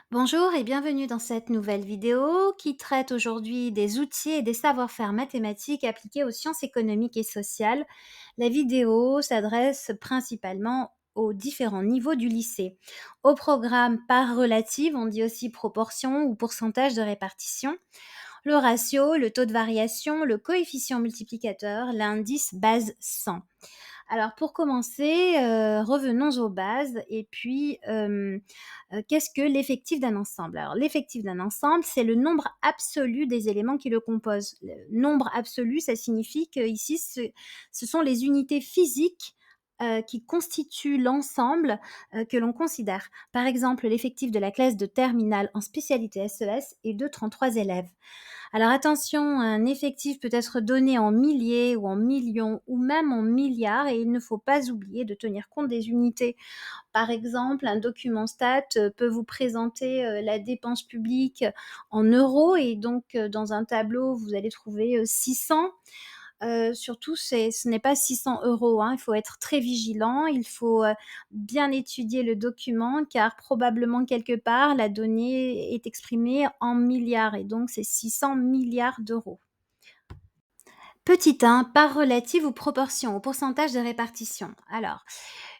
Bonjour et bienvenue dans cette nouvelle vidéo qui traite aujourd'hui des outils et des savoir-faire mathématiques appliqués aux sciences économiques et sociales. La vidéo s'adresse principalement aux différents niveaux du lycée. Au programme part relative, on dit aussi proportion ou pourcentage de répartition, le ratio, le taux de variation, le coefficient multiplicateur, l'indice base 100. Alors pour commencer, revenons aux bases et puis, qu'est-ce que l'effectif d'un ensemble? Alors l'effectif d'un ensemble, c'est le nombre absolu des éléments qui le composent. Le nombre absolu, ça signifie qu'ici ce sont les unités physiques, qui constituent l'ensemble, que l'on considère. Par exemple, l'effectif de la classe de terminale en spécialité SES est de 33 élèves. Alors attention, un effectif peut être donné en milliers ou en millions ou même en milliards et il ne faut pas oublier de tenir compte des unités. Par exemple, un document stat peut vous présenter la dépense publique en euros et donc dans un tableau, vous allez trouver 600. Surtout, ce n'est pas 600 euros, hein. Il faut être très vigilant, il faut bien étudier le document car probablement quelque part la donnée est exprimée en milliards et donc c'est 600 milliards d'euros. Petit 1, part relative ou proportion au pourcentage de répartition. Alors,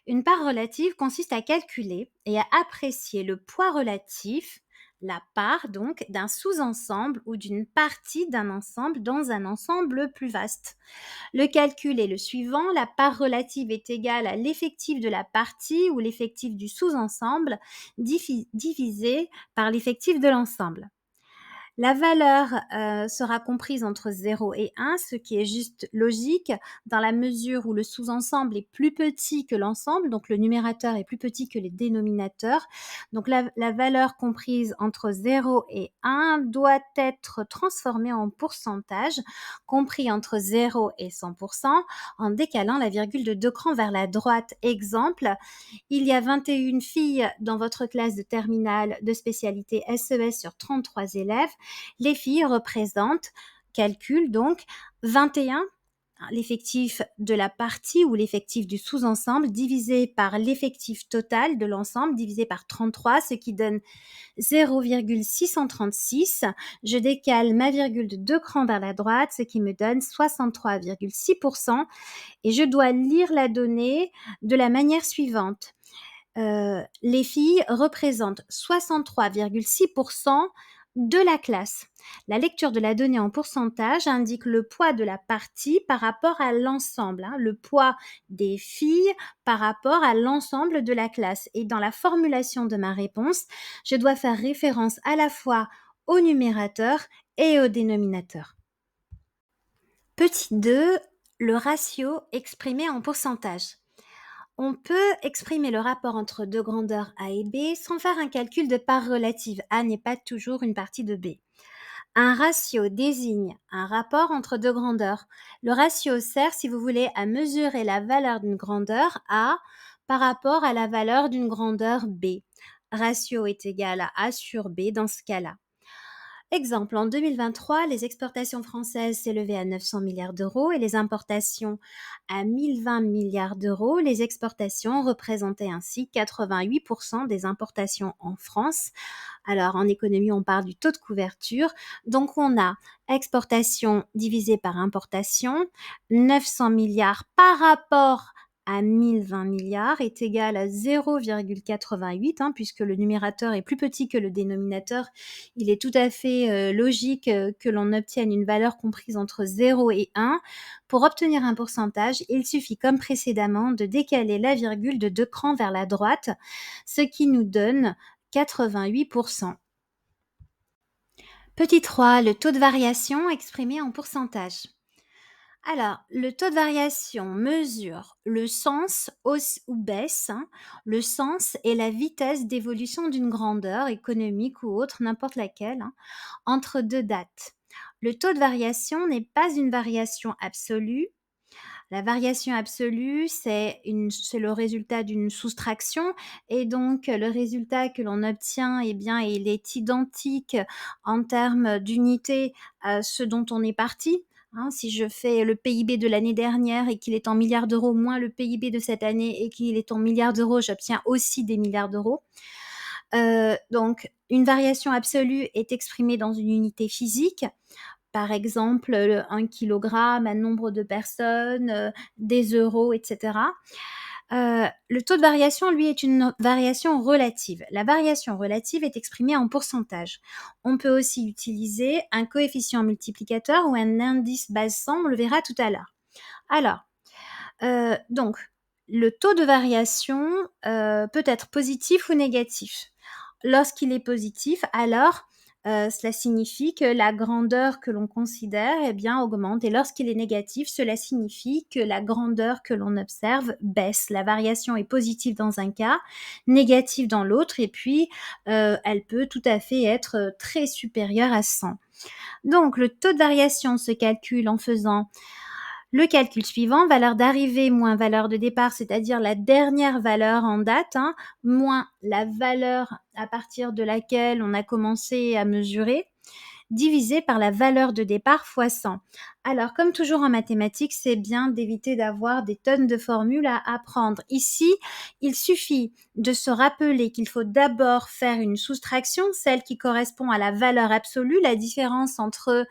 une part relative consiste à calculer et à apprécier le poids relatif, la part donc, d'un sous-ensemble ou d'une partie d'un ensemble dans un ensemble plus vaste. Le calcul est le suivant, la part relative est égale à l'effectif de la partie ou l'effectif du sous-ensemble divisé par l'effectif de l'ensemble. La valeur sera comprise entre 0 et 1, ce qui est juste logique dans la mesure où le sous-ensemble est plus petit que l'ensemble, donc le numérateur est plus petit que les dénominateurs. Donc la valeur comprise entre 0 et 1 doit être transformée en pourcentage, compris entre 0 et 100%, en décalant la virgule de 2 crans vers la droite. Exemple, il y a 21 filles dans votre classe de terminale de spécialité SES sur 33 élèves. Les filles représentent, calcul donc, 21, l'effectif de la partie ou l'effectif du sous-ensemble divisé par l'effectif total de l'ensemble divisé par 33, ce qui donne 0,636. Je décale ma virgule de 2 crans vers la droite, ce qui me donne 63,6%. Et je dois lire la donnée de la manière suivante. Les filles représentent 63,6% de la classe. La lecture de la donnée en pourcentage indique le poids de la partie par rapport à l'ensemble, hein, le poids des filles par rapport à l'ensemble de la classe. Et dans la formulation de ma réponse, je dois faire référence à la fois au numérateur et au dénominateur. Petit 2, le ratio exprimé en pourcentage. On peut exprimer le rapport entre deux grandeurs A et B sans faire un calcul de part relative. A n'est pas toujours une partie de B. Un ratio désigne un rapport entre deux grandeurs. Le ratio sert, si vous voulez, à mesurer la valeur d'une grandeur A par rapport à la valeur d'une grandeur B. Ratio est égal à A sur B dans ce cas-là. Exemple, en 2023, les exportations françaises s'élevaient à 900 milliards d'euros et les importations à 1020 milliards d'euros. Les exportations représentaient ainsi 88% des importations en France. Alors, en économie, on parle du taux de couverture. Donc, on a exportation divisée par importation, 900 milliards par rapport à 1020 milliards est égal à 0,88, hein, puisque le numérateur est plus petit que le dénominateur. Il est tout à fait logique que l'on obtienne une valeur comprise entre 0 et 1. Pour obtenir un pourcentage, il suffit, comme précédemment, de décaler la virgule de 2 crans vers la droite, ce qui nous donne 88%. Petit 3, le taux de variation exprimé en pourcentage. Alors, le taux de variation mesure le sens hausse ou baisse, hein. Le sens est la vitesse d'évolution d'une grandeur économique ou autre, n'importe laquelle, hein, entre deux dates. Le taux de variation n'est pas une variation absolue. La variation absolue, c'est le résultat d'une soustraction et donc le résultat que l'on obtient, eh bien, il est identique en termes d'unité à ce dont on est parti. Hein, si je fais le PIB de l'année dernière et qu'il est en milliards d'euros moins le PIB de cette année et qu'il est en milliards d'euros, j'obtiens aussi des milliards d'euros. Donc une variation absolue est exprimée dans une unité physique, par exemple, 1 kilogramme, un nombre de personnes, des euros et cetera. Le taux de variation, lui, est une variation relative. La variation relative est exprimée en pourcentage. On peut aussi utiliser un coefficient multiplicateur ou un indice base 100, on le verra tout à l'heure. Alors, donc le taux de variation, peut être positif ou négatif. Lorsqu'il est positif, alors, cela signifie que la grandeur que l'on considère, eh bien, augmente et lorsqu'il est négatif, cela signifie que la grandeur que l'on observe baisse. La variation est positive dans un cas, négative dans l'autre et puis, elle peut tout à fait être, très supérieure à 100. Donc le taux de variation se calcule en faisant le calcul suivant, valeur d'arrivée moins valeur de départ, c'est-à-dire la dernière valeur en date, hein, moins la valeur à partir de laquelle on a commencé à mesurer, divisé par la valeur de départ fois 100. Alors, comme toujours en mathématiques, c'est bien d'éviter d'avoir des tonnes de formules à apprendre. Ici, il suffit de se rappeler qu'il faut d'abord faire une soustraction, celle qui correspond à la valeur absolue, la différence entre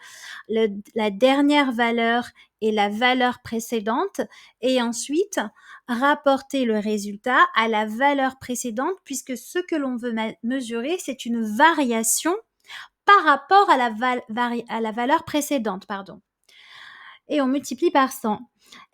la dernière valeur et la valeur précédente, et ensuite rapporter le résultat à la valeur précédente, puisque ce que l'on veut mesurer, c'est une variation par rapport à la valeur précédente, pardon. Et on multiplie par 100.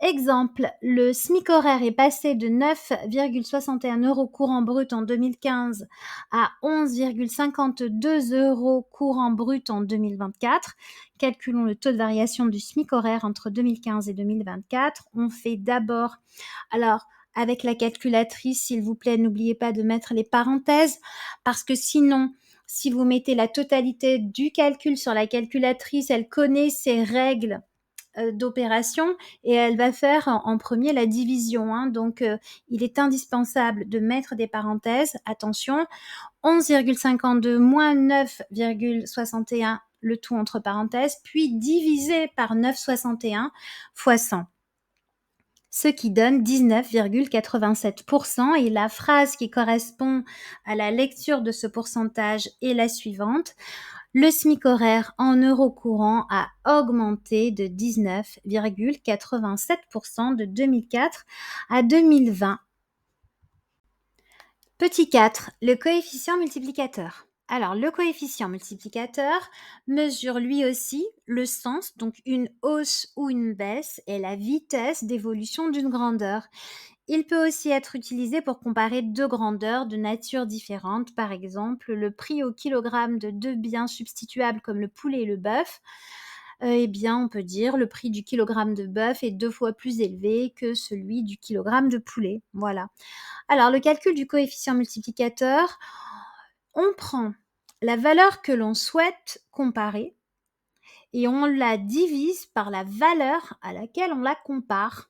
Exemple, le SMIC horaire est passé de 9,61 € courant brut en 2015 à 11,52 € courant brut en 2024. Calculons le taux de variation du SMIC horaire entre 2015 et 2024. On fait d'abord, alors avec la calculatrice, s'il vous plaît, n'oubliez pas de mettre les parenthèses, parce que sinon, si vous mettez la totalité du calcul sur la calculatrice, elle connaît ses règles d'opération et elle va faire en premier la division, hein. Donc il est indispensable de mettre des parenthèses. Attention, 11,52 moins 9,61, le tout entre parenthèses, puis divisé par 9,61 fois 100. Ce qui donne 19,87%, et la phrase qui correspond à la lecture de ce pourcentage est la suivante. Le SMIC horaire en euros courants a augmenté de 19,87% de 2004 à 2020. Petit 4, le coefficient multiplicateur. Alors, le coefficient multiplicateur mesure lui aussi le sens, donc une hausse ou une baisse, et la vitesse d'évolution d'une grandeur. Il peut aussi être utilisé pour comparer deux grandeurs de nature différente, par exemple le prix au kilogramme de deux biens substituables comme le poulet et le bœuf. Eh bien, on peut dire le prix du kilogramme de bœuf est 2 fois plus élevé que celui du kilogramme de poulet. Voilà. Alors, le calcul du coefficient multiplicateur, on prend la valeur que l'on souhaite comparer et on la divise par la valeur à laquelle on la compare.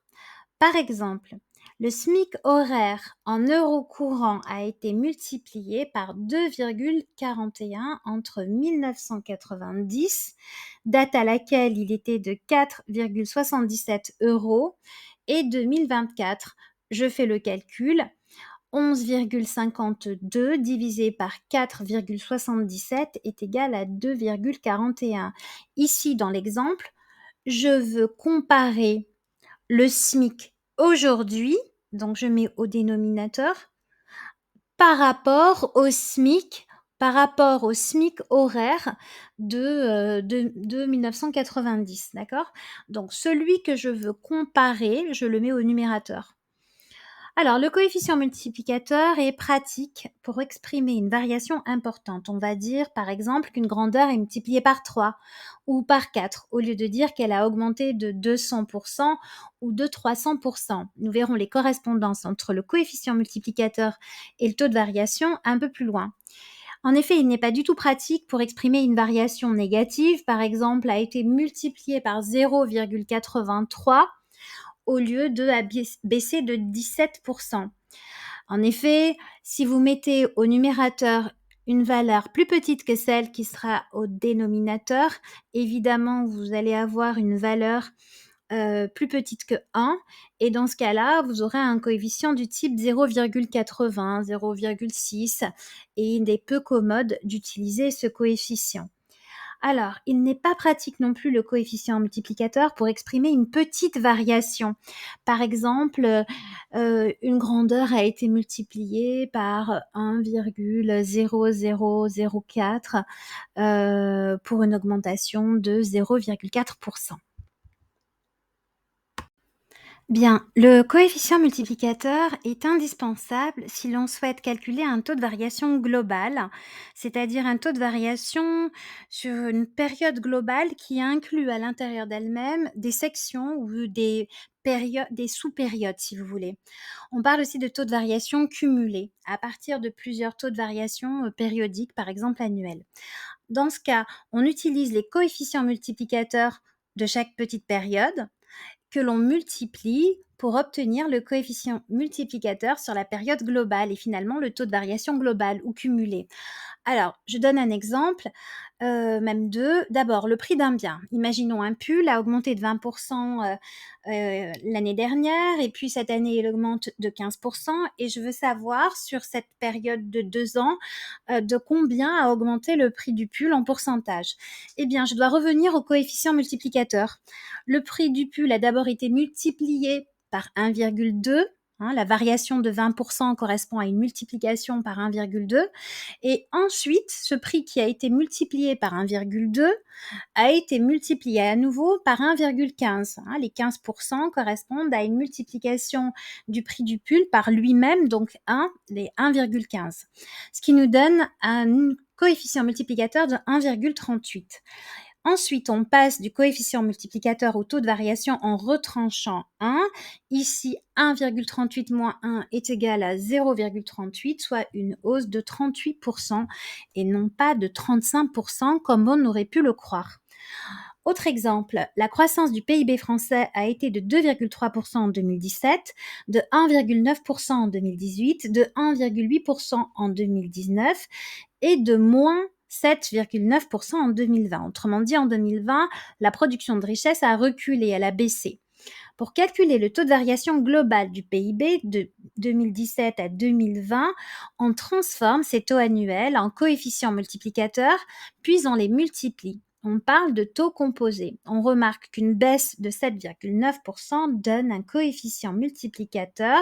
Par exemple, le SMIC horaire en euros courants a été multiplié par 2,41 entre 1990, date à laquelle il était de 4,77 €, et 2024. Je fais le calcul. 11,52 divisé par 4,77 est égal à 2,41. Ici, dans l'exemple, je veux comparer le SMIC aujourd'hui, donc je mets au dénominateur, par rapport au SMIC horaire de 1990, d'accord? Donc celui que je veux comparer, je le mets au numérateur. Alors, le coefficient multiplicateur est pratique pour exprimer une variation importante. On va dire, par exemple, qu'une grandeur est multipliée par 3 ou par 4, au lieu de dire qu'elle a augmenté de 200% ou de 300%. Nous verrons les correspondances entre le coefficient multiplicateur et le taux de variation un peu plus loin. En effet, il n'est pas du tout pratique pour exprimer une variation négative. Par exemple, a été multiplié par 0,83 au lieu de baisser de 17%. En effet, si vous mettez au numérateur une valeur plus petite que celle qui sera au dénominateur, évidemment, vous allez avoir une valeur plus petite que 1 et dans ce cas-là, vous aurez un coefficient du type 0,80, 0,6 et il est peu commode d'utiliser ce coefficient. Alors, il n'est pas pratique non plus le coefficient multiplicateur pour exprimer une petite variation. Par exemple, une grandeur a été multipliée par 1,0004 pour une augmentation de 0,4. Bien, le coefficient multiplicateur est indispensable si l'on souhaite calculer un taux de variation global, c'est-à-dire un taux de variation sur une période globale qui inclut à l'intérieur d'elle-même des sections ou des sous-périodes, si vous voulez. On parle aussi de taux de variation cumulé à partir de plusieurs taux de variation périodiques, par exemple annuels. Dans ce cas, on utilise les coefficients multiplicateurs de chaque petite période que l'on multiplie pour obtenir le coefficient multiplicateur sur la période globale et finalement le taux de variation global ou cumulé. Alors, je donne un exemple, même 2. D'abord, le prix d'un bien. Imaginons un pull a augmenté de 20 l'année dernière et puis cette année, il augmente de 15 et je veux savoir sur cette période de 2 ans, de combien a augmenté le prix du pull en pourcentage. Eh bien, je dois revenir au coefficient multiplicateur. Le prix du pull a d'abord été multiplié par 1,2. La variation de 20 correspond à une multiplication par 1,2 et ensuite, ce prix qui a été multiplié par 1,2 a été multiplié à nouveau par 1,15. Les 15% correspondent à une multiplication du prix du pull par lui-même, donc 1, les 1,15. Ce qui nous donne un coefficient multiplicateur de 1,38. Ensuite, on passe du coefficient multiplicateur au taux de variation en retranchant 1. Ici, 1,38 moins 1 est égal à 0,38, soit une hausse de 38% et non pas de 35% comme on aurait pu le croire. Autre exemple, la croissance du PIB français a été de 2,3% en 2017, de 1,9% en 2018, de 1,8% en 2019 et de moins 7,9% en 2020. Autrement dit, en 2020, la production de richesse a reculé, elle a baissé. Pour calculer le taux de variation global du PIB de 2017 à 2020, on transforme ces taux annuels en coefficients multiplicateurs, puis on les multiplie. On parle de taux composés. On remarque qu'une baisse de 7,9% donne un coefficient multiplicateur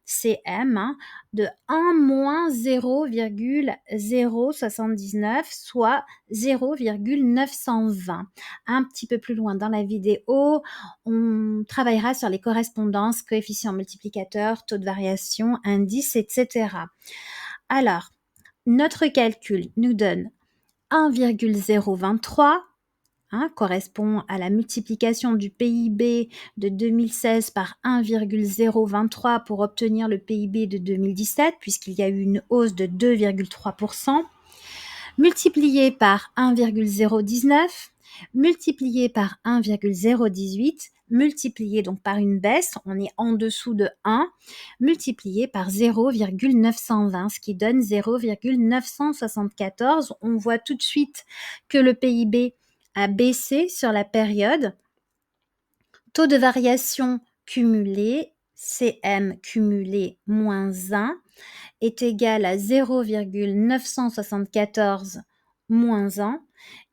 CM de 1 moins 0,079, soit 0,920. Un petit peu plus loin dans la vidéo, on travaillera sur les correspondances, coefficients multiplicateurs, taux de variation, indices, etc. Alors, notre calcul nous donne 1,023 correspond à la multiplication du PIB de 2016 par 1,023 pour obtenir le PIB de 2017, puisqu'il y a eu une hausse de 2,3%, multiplié par 1,019, multiplié par 1,018, multiplié donc par une baisse, on est en dessous de 1, multiplié par 0,920, ce qui donne 0,974. On voit tout de suite que le PIB a baissé sur la période. Taux de variation cumulé, CM cumulé moins 1, est égal à 0,974 moins 1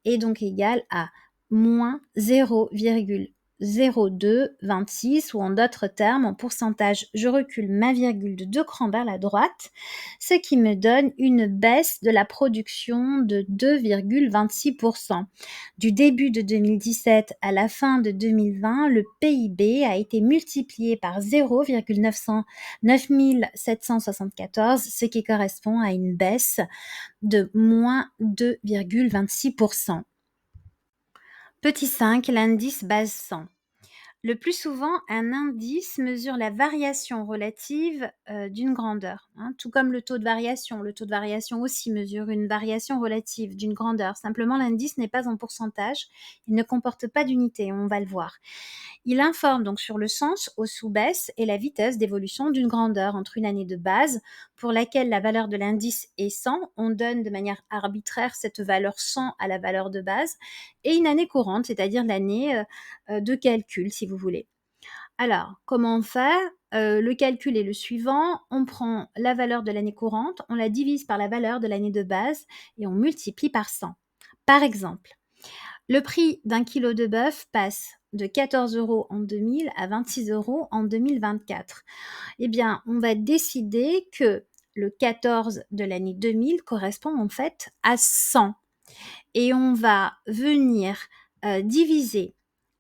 et donc égal à moins 0,0226 ou en d'autres termes, en pourcentage, je recule ma virgule de 2 crans vers la droite, ce qui me donne une baisse de la production de 2,26%. Du début de 2017 à la fin de 2020, le PIB a été multiplié par 0,9774, ce qui correspond à une baisse de moins 2,26%. Petit 5, l'indice base 100. Le plus souvent, un indice mesure la variation relative d'une grandeur, tout comme le taux de variation. Le taux de variation aussi mesure une variation relative d'une grandeur. Simplement, l'indice n'est pas en pourcentage, il ne comporte pas d'unité, on va le voir. Il informe donc sur le sens, hausse ou baisse, et la vitesse d'évolution d'une grandeur entre une année de base pour laquelle la valeur de l'indice est 100, on donne de manière arbitraire cette valeur 100 à la valeur de base, et une année courante, c'est-à-dire l'année de calcul, si vous voulez. Alors, comment on fait? Le calcul est le suivant: on prend la valeur de l'année courante, on la divise par la valeur de l'année de base et on multiplie par 100. Par exemple, le prix d'un kilo de bœuf passe de 14 € en 2000 à 26 € en 2024. Eh bien, on va décider que le 14 de l'année 2000 correspond en fait à 100 et on va venir diviser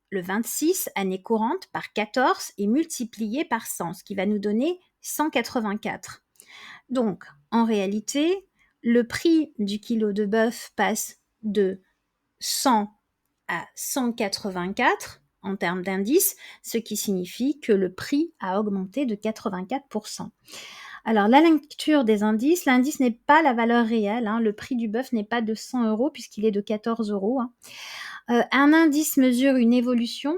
le 26, année courante, par 14 et multiplier par 100, ce qui va nous donner 184. Donc, en réalité, le prix du kilo de bœuf passe de 100 à 184 en termes d'indice, ce qui signifie que le prix a augmenté de 84%. Alors, la lecture des indices, l'indice n'est pas la valeur réelle, le prix du bœuf n'est pas de 100 € puisqu'il est de 14 €. Un indice mesure une évolution,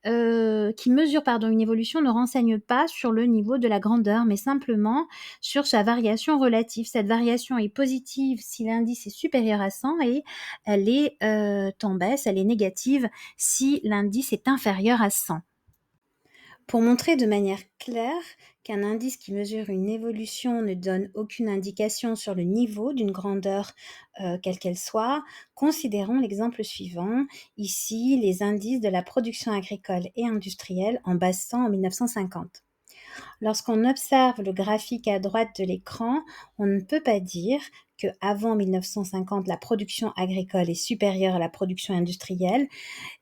une évolution ne renseigne pas sur le niveau de la grandeur, mais simplement sur sa variation relative. Cette variation est positive si l'indice est supérieur à 100 et elle est en baisse, elle est négative si l'indice est inférieur à 100. Pour montrer de manière claire qu'un indice qui mesure une évolution ne donne aucune indication sur le niveau d'une grandeur, quelle qu'elle soit, considérons l'exemple suivant. Ici, les indices de la production agricole et industrielle en base 100 en 1950. Lorsqu'on observe le graphique à droite de l'écran, on ne peut pas dire qu'avant 1950, la production agricole est supérieure à la production industrielle.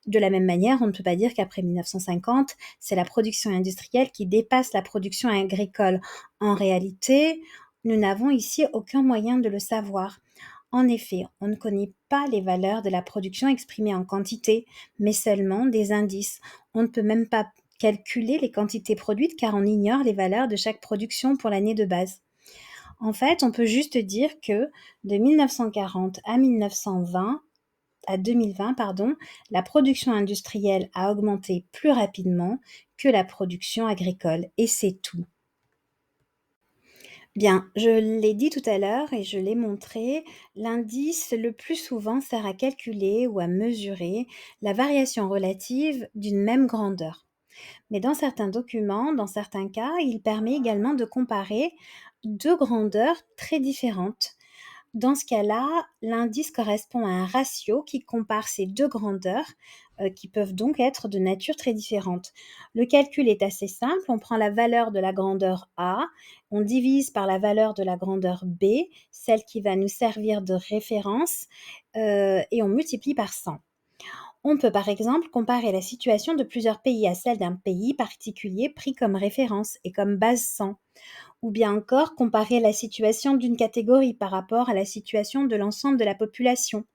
De la même manière, on ne peut pas dire qu'après 1950, c'est la production industrielle qui dépasse la production agricole. En réalité, nous n'avons ici aucun moyen de le savoir. En effet, on ne connaît pas les valeurs de la production exprimées en quantité, mais seulement des indices. On ne peut même pas calculer les quantités produites car on ignore les valeurs de chaque production pour l'année de base. En fait, on peut juste dire que de 1940 à 2020, la production industrielle a augmenté plus rapidement que la production agricole, et c'est tout. Bien, je l'ai dit tout à l'heure et je l'ai montré, l'indice le plus souvent sert à calculer ou à mesurer la variation relative d'une même grandeur. Mais dans certains documents, dans certains cas, il permet également de comparer deux grandeurs très différentes. Dans ce cas-là, l'indice correspond à un ratio qui compare ces deux grandeurs, qui peuvent donc être de nature très différente. Le calcul est assez simple, on prend la valeur de la grandeur A, on divise par la valeur de la grandeur B, celle qui va nous servir de référence, et on multiplie par 100. On peut par exemple comparer la situation de plusieurs pays à celle d'un pays particulier pris comme référence et comme base 100. Ou bien encore comparer la situation d'une catégorie par rapport à la situation de l'ensemble de la population.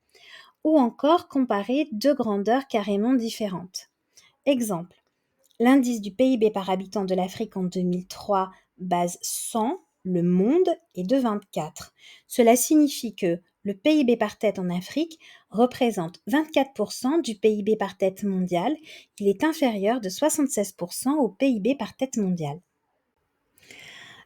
Ou encore comparer deux grandeurs carrément différentes. Exemple, l'indice du PIB par habitant de l'Afrique en 2003, base 100, le monde est de 24. Cela signifie que le PIB par tête en Afrique représente 24% du PIB par tête mondial. Il est inférieur de 76% au PIB par tête mondial.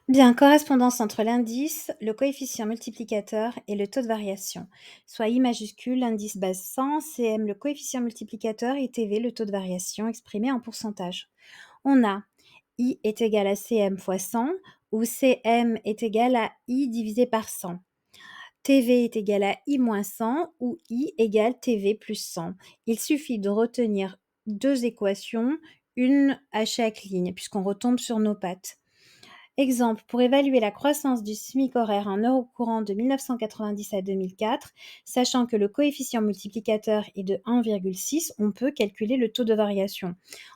Bien, correspondance entre l'indice, le coefficient multiplicateur et le taux de variation. Soit I majuscule, l'indice base 100, CM le coefficient multiplicateur et TV le taux de variation exprimé en pourcentage. On a I est égal à CM fois 100 ou CM est égal à I divisé par 100. TV est égal à I moins 100 ou I égale TV plus 100. Il suffit de retenir deux équations, une à chaque ligne, puisqu'on retombe sur nos pattes. Exemple, pour évaluer la croissance du SMIC horaire en euros courants de 1990 à 2004, sachant que le coefficient multiplicateur est de 1,6, on peut calculer le taux de variation.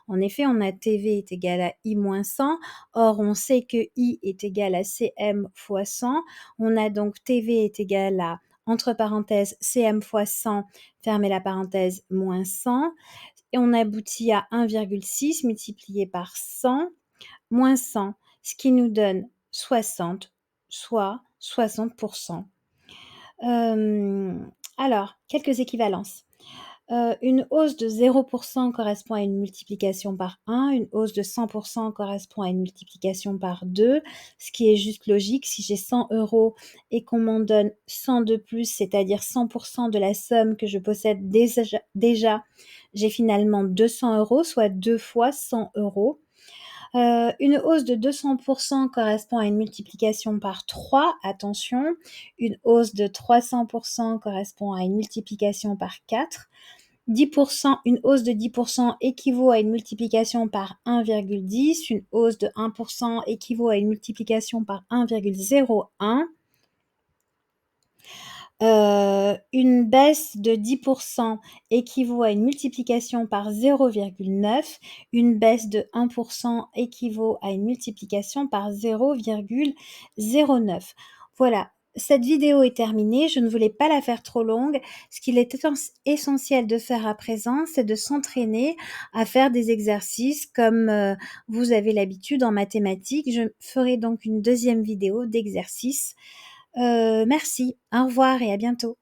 En effet, on a TV est égal à I moins 100, or on sait que I est égal à CM fois 100, on a donc TV est égal à, entre parenthèses, CM fois 100, fermez la parenthèse, moins 100, et on aboutit à 1,6 multiplié par 100, moins 100, ce qui nous donne 60, soit 60%. Alors, quelques équivalences. Une hausse de 0 correspond à une multiplication par 1, une hausse de 100 correspond à une multiplication par 2, ce qui est juste logique. Si j'ai 100 € et qu'on m'en donne 100 de plus, c'est-à-dire 100 de la somme que je possède déjà, j'ai finalement 200 €, soit 2 fois 100 €. Une hausse de 200 correspond à une multiplication par 3, attention. Une hausse de 300 correspond à une multiplication par 4. 10 une hausse de 10 équivaut à une multiplication par 1,10. Une hausse de 1 équivaut à une multiplication par 1,01. Une baisse de 10 équivaut à une multiplication par 0,9. Une baisse de 1 équivaut à une multiplication par 0,09. Voilà, cette vidéo est terminée, je ne voulais pas la faire trop longue. Ce qu'il est essentiel de faire à présent, c'est de s'entraîner à faire des exercices comme, vous avez l'habitude en mathématiques. Je ferai donc une deuxième vidéo d'exercices. Merci, au revoir et à bientôt.